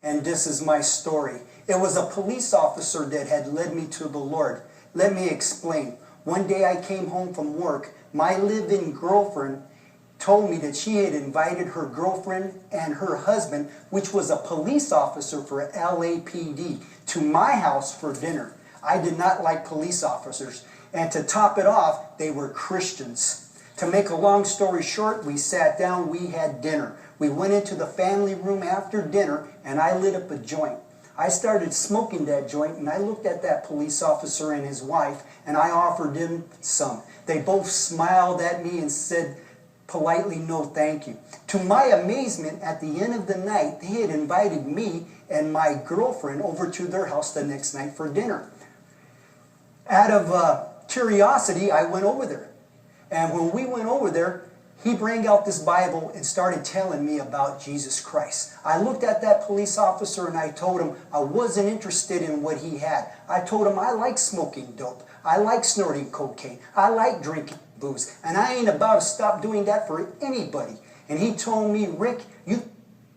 And this is my story. It was a police officer that had led me to the Lord. Let me explain. One day I came home from work. My live-in girlfriend told me that she had invited her girlfriend and her husband, which was a police officer for LAPD, to my house for dinner. I did not like police officers. And to top it off, they were Christians. To make a long story short, we sat down, we had dinner. We went into the family room after dinner, and I lit up a joint. I started smoking that joint, and I looked at that police officer and his wife, and I offered them some. They both smiled at me and said politely, "No, thank you." To my amazement, at the end of the night, they had invited me and my girlfriend over to their house the next night for dinner. Out of curiosity, I went over there. And when we went over there, he brought out this Bible and started telling me about Jesus Christ. I looked at that police officer and I told him I wasn't interested in what he had. I told him I like smoking dope. I like snorting cocaine. I like drinking booze. And I ain't about to stop doing that for anybody. And he told me, "Rick, you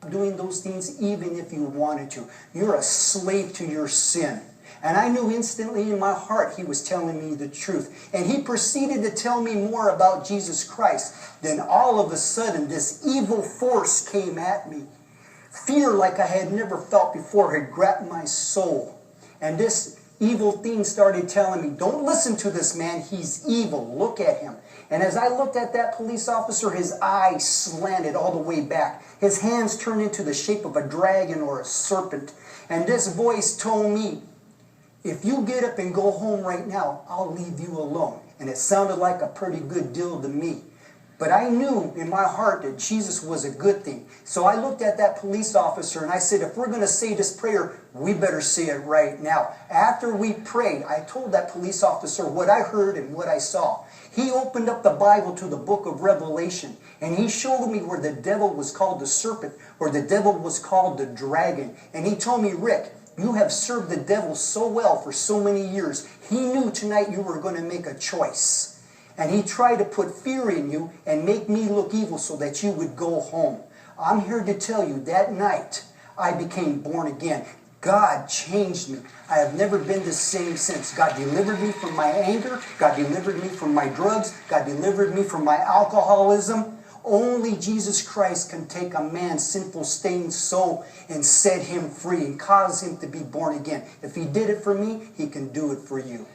doing those things even if you wanted to. You're a slave to your sin." And I knew instantly in my heart he was telling me the truth. And he proceeded to tell me more about Jesus Christ. Then all of a sudden, this evil force came at me. Fear like I had never felt before had grabbed my soul. And this evil thing started telling me, "Don't listen to this man, he's evil. Look at him." And as I looked at that police officer, his eyes slanted all the way back. His hands turned into the shape of a dragon or a serpent. And this voice told me, "If you get up and go home right now, I'll leave you alone." And it sounded like a pretty good deal to me. But I knew in my heart that Jesus was a good thing. So I looked at that police officer and I said, "If we're going to say this prayer, we better say it right now." After we prayed, I told that police officer what I heard and what I saw. He opened up the Bible to the book of Revelation, and he showed me where the devil was called the serpent, or the devil was called the dragon. And he told me, "Rick, you have served the devil so well for so many years. He knew tonight you were going to make a choice. And he tried to put fear in you and make me look evil so that you would go home." I'm here to tell you that night I became born again. God changed me. I have never been the same since. God delivered me from my anger. God delivered me from my drugs. God delivered me from my alcoholism. Only Jesus Christ can take a man's sinful, stained soul and set him free and cause him to be born again. If he did it for me, he can do it for you.